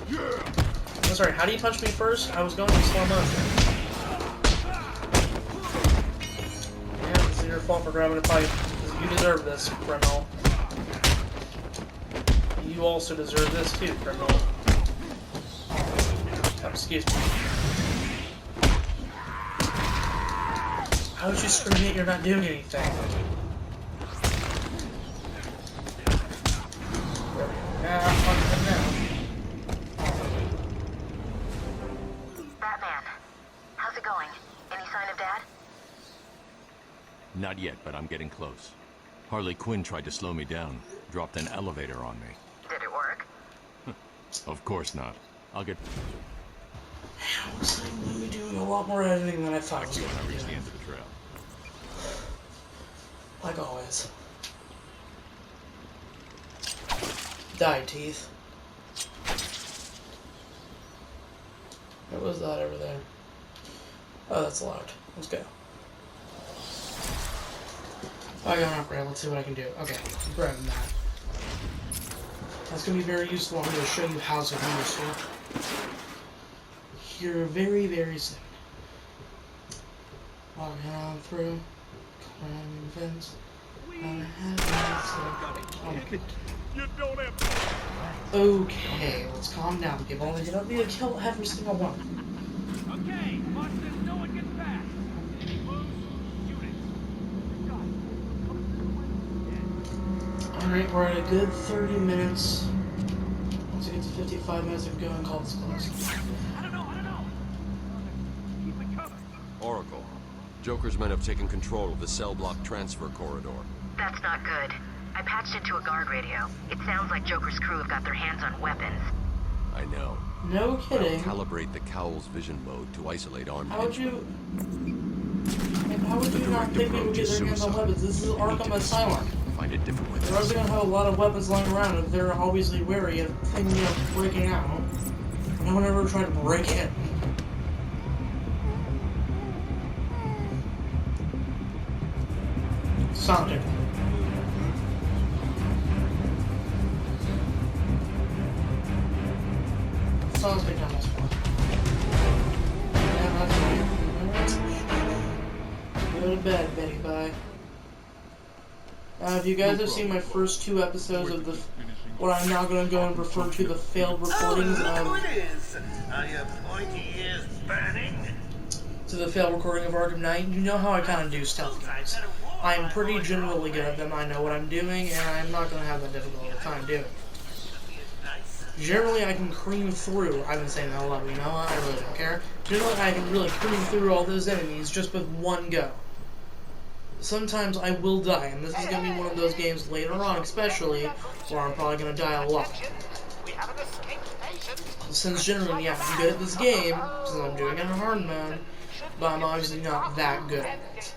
[SPEAKER 1] I'm sorry, how do you punch me first? I was going in slow motion. Yeah, it's your fault for grabbing a pipe. You deserve this, criminal. You also deserve this too, criminal. Oh, excuse me. How would you scream it? You're not doing anything. Yeah, I'm punching him now.
[SPEAKER 7] Batman, how's it going? Any sign of Dad?
[SPEAKER 4] Not yet, but I'm getting close. Harley Quinn tried to slow me down, dropped an elevator on me.
[SPEAKER 7] Did it work?
[SPEAKER 4] Of course not. I'll get...
[SPEAKER 1] Looks like I'm going to be doing a lot more editing than I thought I was going
[SPEAKER 4] when I
[SPEAKER 1] to
[SPEAKER 4] reach
[SPEAKER 1] be
[SPEAKER 4] the
[SPEAKER 1] doing.
[SPEAKER 4] end of the trail.
[SPEAKER 1] Like always. Die, teeth. What was that over there? Oh, that's locked. Let's go. Oh, I got an upgrade. Let's see what I can do. Okay, I'm grabbing that. That's going to be very useful. I'm going to show you how to be useful. Here very, very soon. Walking on through. Climbing fence. Okay, let's calm down, people. You don't need to kill every single one.
[SPEAKER 6] Okay, watch this, no one gets back.
[SPEAKER 1] Alright, we're at a good 30 minutes. Once we get to 55 minutes, we go and call this close.
[SPEAKER 6] I don't know. Keep it covered.
[SPEAKER 11] Oracle, Joker's men have taken control of the cell block transfer corridor.
[SPEAKER 7] That's not good. I patched into a guard radio. It sounds like Joker's crew have got their hands on weapons.
[SPEAKER 11] I know.
[SPEAKER 1] No
[SPEAKER 11] I'll
[SPEAKER 1] kidding.
[SPEAKER 11] calibrate the Cowl's vision mode to isolate armed
[SPEAKER 1] How would
[SPEAKER 11] henchmen.
[SPEAKER 1] you... How would you not think we would get their hands on weapons? This is Arkham Asylum.
[SPEAKER 11] find a different way.
[SPEAKER 1] They're always gonna have a lot of weapons lying around if they're obviously wary of things, you know, breaking out. No one ever tried to break in. Something. Sounds like that was fun. Yeah, that's right. Go to bed, Betty Bye. If you guys have seen my first 2 episodes of the, what I'm now going to go and refer to the failed recordings
[SPEAKER 8] look
[SPEAKER 1] of,
[SPEAKER 8] who it is. Are your pointy ears burning?
[SPEAKER 1] to the failed recording of Arkham Knight, you know how I kind of do stealth games. I'm pretty generally good at them, I know what I'm doing, and I'm not going to have that difficult of a time doing it. Generally, I can cream through, I've been saying that a lot, you know, I really don't care. Generally, I can really cream through all those enemies just with one go. Sometimes I will die, and this is going to be one of those games later on, especially, where I'm probably going to die a lot. Since generally, yeah, I'm good at this game, since I'm doing it in hard mode, but I'm obviously not that good at it.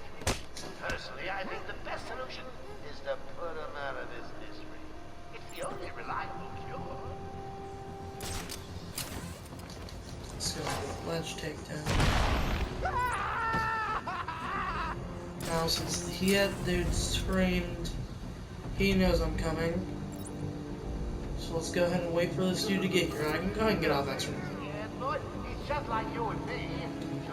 [SPEAKER 2] Personally, I think the best solution is to put him out of his misery. It's the only reliable cure.
[SPEAKER 1] Let's go with ledge takedown. Now, since the dude's trained, he knows I'm coming. So let's go ahead and wait for this dude to get here. I can go ahead and get off extra.
[SPEAKER 6] Yeah, Lord, he's just like you and me.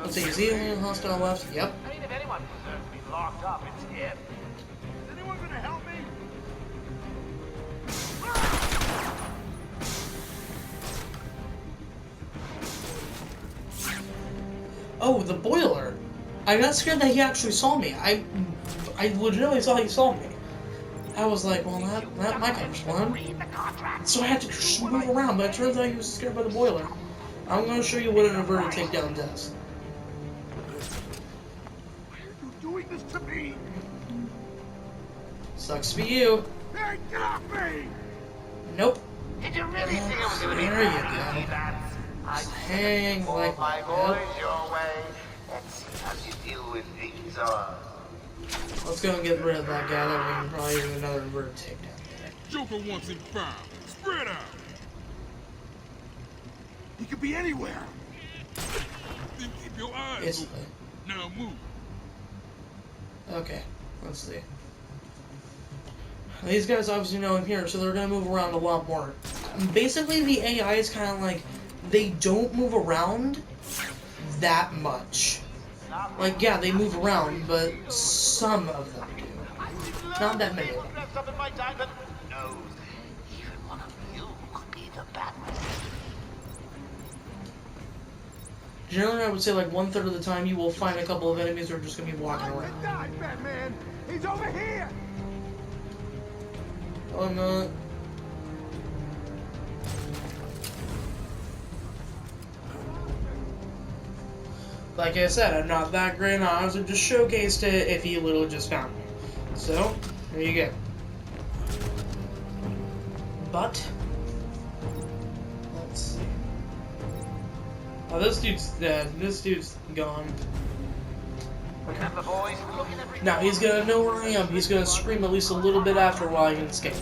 [SPEAKER 1] Let's see, is he the only hostile left? Yep.
[SPEAKER 6] I mean, if anyone deserves to be locked up, it's him. Is anyone gonna help me?
[SPEAKER 1] Oh, the boiler! I got scared that he actually saw me. I legitimately thought he saw me. I was like, well, that might catch fun. So I had to just move around, but it turns out he was scared by the boiler. I'm going to show you what an inverted takedown does.
[SPEAKER 6] Why are you doing this to me?
[SPEAKER 1] Sucks for you.
[SPEAKER 6] Hey, get off me!
[SPEAKER 1] Nope.
[SPEAKER 2] Did you really think it was going to be
[SPEAKER 1] There you
[SPEAKER 2] that easy,
[SPEAKER 1] go.
[SPEAKER 2] lads? I
[SPEAKER 1] Hang like
[SPEAKER 2] my
[SPEAKER 1] that.
[SPEAKER 2] boys your way. Let's see how you deal with these odds.
[SPEAKER 1] Let's go and get rid of that guy. That way we can probably do another inverted takedown.
[SPEAKER 3] Joker wants him found. Spread out. He could be anywhere. Then keep your eyes
[SPEAKER 1] Basically.
[SPEAKER 3] open. Now move.
[SPEAKER 1] Okay, let's see. These guys obviously know I'm here, so they're going to move around a lot more. Basically, the AI is kind of like, they don't move around that much. Like, yeah, they move around, but some of them do. Not that many of them.
[SPEAKER 2] No, even one of you could be the Batman.
[SPEAKER 1] Generally, I would say like 1/3 of the time you will find a couple of enemies that are just going to be walking around.
[SPEAKER 6] Die, Batman! He's over here!
[SPEAKER 1] Oh, no. Like I said, I'm not that great on odds. I just showcased it if you literally just found me. So, there you go. But, let's see. Oh, this dude's dead. This dude's gone.
[SPEAKER 6] Remember, boys, looking every
[SPEAKER 1] Now, he's gonna know where I am. He's gonna scream at least a little bit after while I can escape.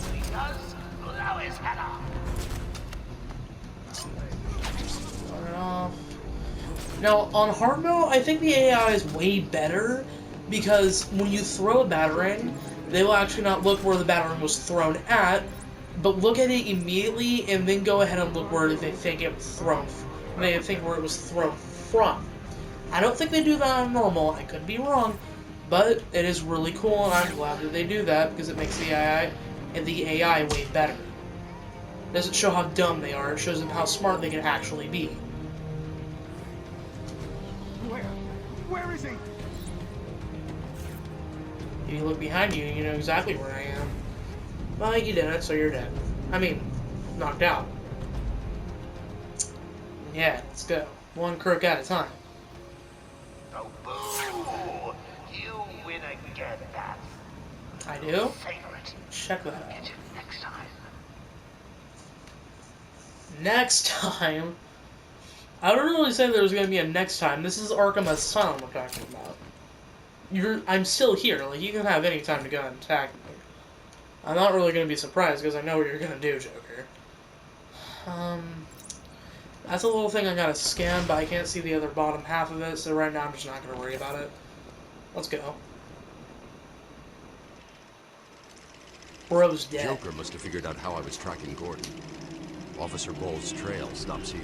[SPEAKER 2] Blow his head off.
[SPEAKER 1] Turn it off. Now, on hard mode, I think the AI is way better, because when you throw a batarang, they will actually not look where the batarang was thrown at, but look at it immediately, and then go ahead and look where they think it was thrown. They think where it was thrown from. I don't think they do that on normal. I could be wrong, but it is really cool, and I'm glad that they do that, because it makes the AI way better. It doesn't show how dumb they are, it shows them how smart they can actually be.
[SPEAKER 6] Where is he?
[SPEAKER 1] If you look behind you, you know exactly where I am. Well, you didn't, so you're dead. I mean, knocked out. Yeah, let's go. One crook at a time.
[SPEAKER 2] Oh, boo! You win again, Bat.
[SPEAKER 1] I do?
[SPEAKER 2] Favorite.
[SPEAKER 1] Check that out.
[SPEAKER 2] Get you next time.
[SPEAKER 1] Next time? I don't really say there's going to be a next time. This is Arkham Asylum we're talking about. I'm still here. Like, you can have any time to go and attack me. I'm not really going to be surprised because I know what you're going to do, Joker. That's a little thing I gotta scan, but I can't see the other bottom half of it, so right now I'm just not gonna worry about it. Let's go. Bro's dead.
[SPEAKER 11] Joker must have figured out how I was tracking Gordon. Officer Bowles' trail stops here.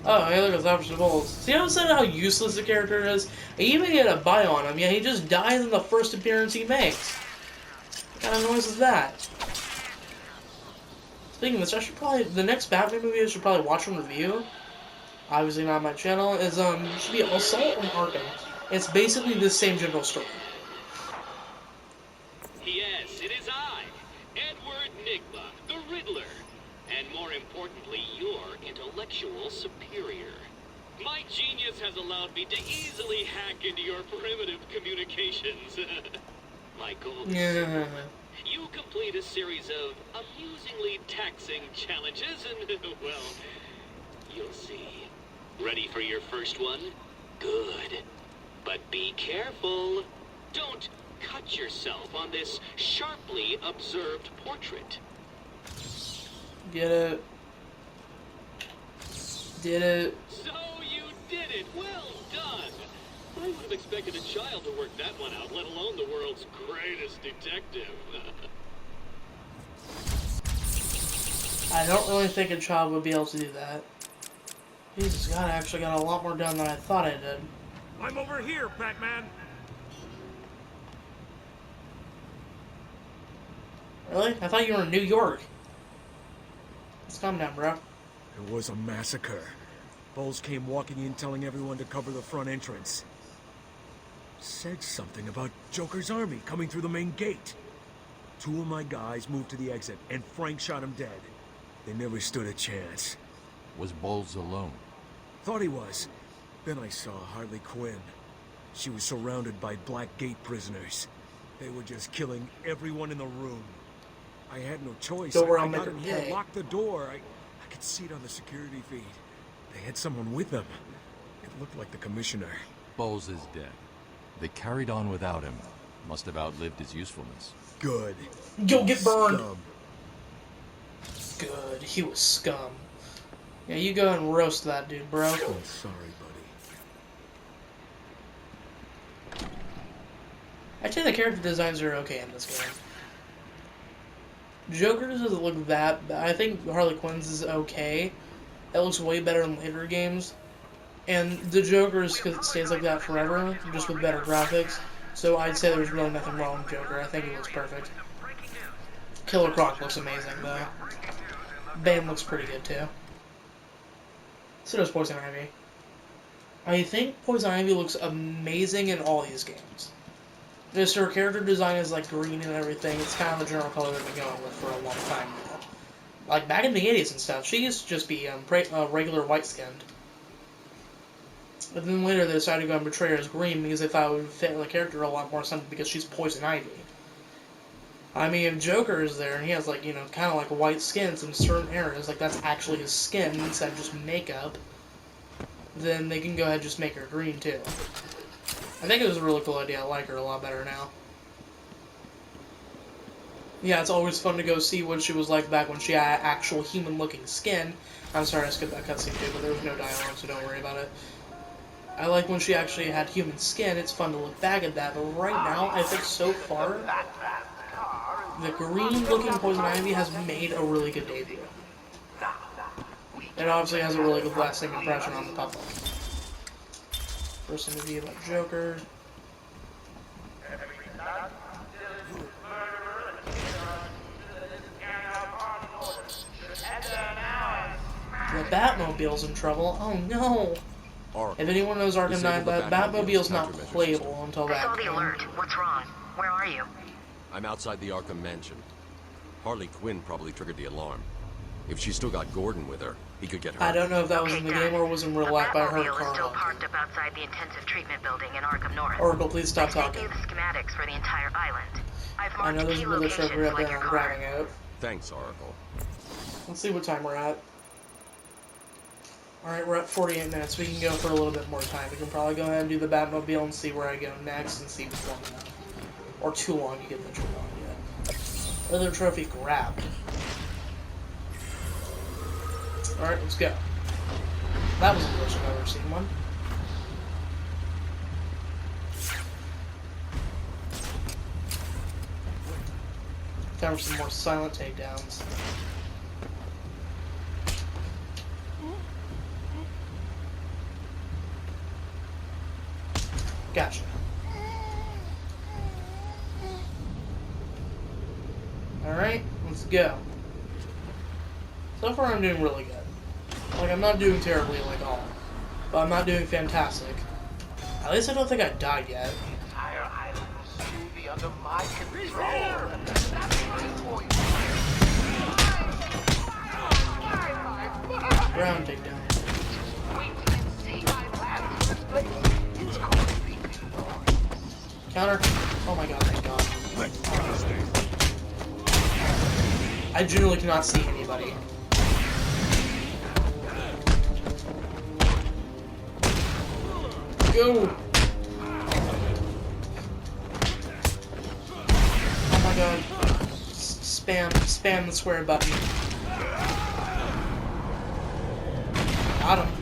[SPEAKER 1] Oh, hey, look, it's Officer Bowles. See how I said how useless the character is? I even get a buy on him, yet he just dies in the first appearance he makes. What kind of noise is that? Speaking of which, I should probably, the next Batman movie I should probably watch and review, obviously not on my channel, is, should be Asylum Arkham. It's basically the same general story.
[SPEAKER 12] Yes, it is I, Edward Nigma, the Riddler, and more importantly, your intellectual superior. My genius has allowed me to easily hack into your primitive communications. My goal is you complete a series of amusingly taxing challenges, and, well, you'll see. Ready for your first one? Good. But be careful. Don't cut yourself on this sharply observed portrait.
[SPEAKER 1] Get it. Did it.
[SPEAKER 12] So you did it. Well done. I would have expected a child to work that one out, let alone the world's greatest detective.
[SPEAKER 1] I don't really think a child would be able to do that. Jesus God, I actually got a lot more done than I thought I did.
[SPEAKER 6] I'm over here, Batman.
[SPEAKER 1] Really? I thought you were in New York. Let's calm down, bro.
[SPEAKER 13] It was a massacre. Bowles came walking in telling everyone to cover the front entrance. Said something about Joker's army coming through the main gate. 2 of my guys moved to the exit, and Frank shot him dead. They never stood a chance.
[SPEAKER 4] Was Bowles alone?
[SPEAKER 13] Thought he was. Then I saw Harley Quinn. She was surrounded by Black Gate prisoners. They were just killing everyone in the room. I had no choice.
[SPEAKER 1] Don't worry,
[SPEAKER 13] I
[SPEAKER 1] I'll make
[SPEAKER 13] got
[SPEAKER 1] her
[SPEAKER 13] in here,
[SPEAKER 1] pay.
[SPEAKER 13] locked the door. I could see it on the security feed. They had someone with them. It looked like the commissioner.
[SPEAKER 4] Bowles is dead. They carried on without him. Must have outlived his usefulness.
[SPEAKER 13] Good.
[SPEAKER 1] Go get burned!
[SPEAKER 13] Scum.
[SPEAKER 1] Good. He was scum. Yeah, you go and roast that dude, bro.
[SPEAKER 13] I'm sorry, buddy.
[SPEAKER 1] I'd say the character designs are okay in this game. Joker's doesn't look that bad. I think Harley Quinn's is okay. It looks way better in later games. And the Joker's, because it stays like that forever, just with better graphics. So I'd say there's really nothing wrong with Joker. I think he looks perfect. Killer Croc looks amazing, though. Bane looks pretty good, too. So does Poison Ivy. I think Poison Ivy looks amazing in all these games. Just her character design is like green and everything. It's kind of the general color they've been going with for a long time now. Like back in the 80s and stuff, she used to just be regular white-skinned. But then later they decided to go and portray her as green because they thought it would fit the character a lot more something because she's Poison Ivy. I mean, if Joker is there and he has like, you know, kind of like white skin in certain areas, like that's actually his skin instead of just makeup, then they can go ahead and just make her green too. I think it was a really cool idea. I like her a lot better now. Yeah, it's always fun to go see what she was like back when she had actual human-looking skin. I'm sorry I skipped that cutscene too, but there was no dialogue, so don't worry about it. I like when she actually had human skin. It's fun to look back at that, but right now, I think so far, the green-looking Poison Ivy has made a really good debut. It obviously has a really good lasting impression on the public. First interview about Joker. The Batmobile's in trouble. Oh no! If anyone knows Arkham Knight, the Batmobile's not playable until that.
[SPEAKER 9] I saw the alert. What's wrong? Where are you?
[SPEAKER 11] I'm outside the Arkham mansion. Harley Quinn probably triggered the alarm. If she's still got Gordon with her, he could get hurt.
[SPEAKER 1] I don't know if that was in the game or was in real life by her
[SPEAKER 9] The Batmobile is still
[SPEAKER 1] car.
[SPEAKER 9] parked up outside the intensive treatment building in Arkham North.
[SPEAKER 1] Oracle, please stop
[SPEAKER 9] I
[SPEAKER 1] talking.
[SPEAKER 9] sent you the schematics for the entire island. I've
[SPEAKER 1] I know
[SPEAKER 9] marked
[SPEAKER 1] there's
[SPEAKER 9] key
[SPEAKER 1] another server
[SPEAKER 9] locations
[SPEAKER 1] up
[SPEAKER 9] like
[SPEAKER 1] there
[SPEAKER 9] your
[SPEAKER 1] I'm
[SPEAKER 9] car.
[SPEAKER 1] grabbing out.
[SPEAKER 11] Thanks, Oracle.
[SPEAKER 1] Let's see what time we're at. Alright, we're at 48 minutes. We can go for a little bit more time. We can probably go ahead and do the Batmobile and see where I go next and see what's going on. Or too long, you get the too long yet. Another trophy grabbed. Alright, let's go. That was the first I've ever seen one. Time for some more silent takedowns. Gotcha. Alright, let's go. So far I'm doing really good. Like, I'm not doing terribly like all. But I'm not doing fantastic. At least I don't think I died yet.
[SPEAKER 6] Entire island will soon be under my control.
[SPEAKER 1] Ground takedown. Counter. Oh my god, thank god. I generally cannot see anybody. Go! Oh my god. Spam the square button. Got him.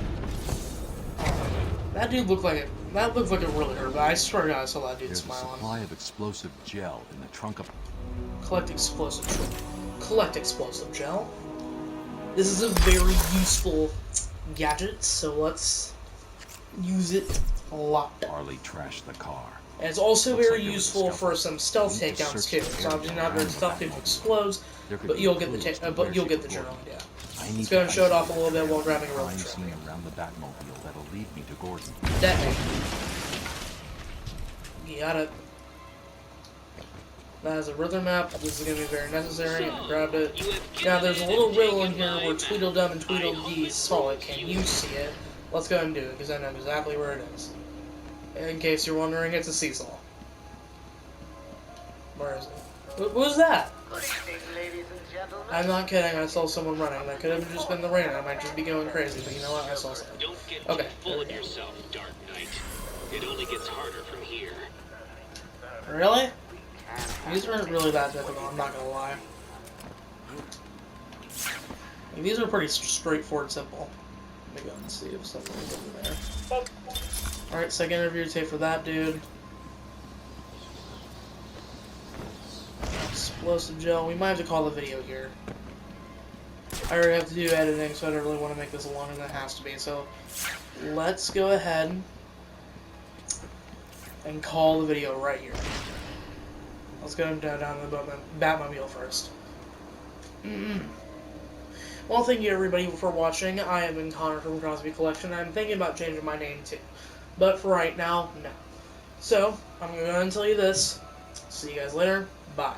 [SPEAKER 1] That dude looked like it. That looked like it really hurt, but I swear to God I saw that dude smile on.
[SPEAKER 4] There's a supply of explosive gel in the trunk of...
[SPEAKER 1] Collect explosive gel. This is a very useful gadget, so let's use it a lot.
[SPEAKER 4] Harley trashed the car.
[SPEAKER 1] And it's also very useful for some stealth takedowns too. So obviously not very stealth if it explodes, but you'll get the general idea. Let's go and show it off a little bit while grabbing a rope trophy.
[SPEAKER 4] Around the Batmobile that'll lead me to Gordon.
[SPEAKER 1] Detonate. Got it. That is a rhythm map. This is going to be very necessary. I grabbed it. Now there's a little riddle in here where Tweedledum and Tweedledee saw it. Can you see it? Let's go ahead and do it because I know exactly where it is. In case you're wondering, it's a seesaw. Where is it? What was that?
[SPEAKER 6] Good evening, ladies and gentlemen.
[SPEAKER 1] I'm not kidding. I saw someone running. That could have just been the rain. I might just be going crazy, but you know what? I saw something.
[SPEAKER 12] Don't get
[SPEAKER 1] Okay.
[SPEAKER 12] too full of yourself, Dark Knight. It only gets harder from here.
[SPEAKER 1] Really? These aren't really that difficult, I'm not gonna lie. These are pretty straightforward, simple. Let me go and see if something is over there. Alright, second interview tape for that dude. Explosive gel. We might have to call the video here. I already have to do editing, so I don't really want to make this longer than it has to be. So let's go ahead and call the video right here. Let's go down to the Batmobile first. Well, thank you everybody for watching. I have been Connor from Crosby Collection. I'm thinking about changing my name too. But for right now, no. So, I'm going to go ahead and tell you this. See you guys later. Bye.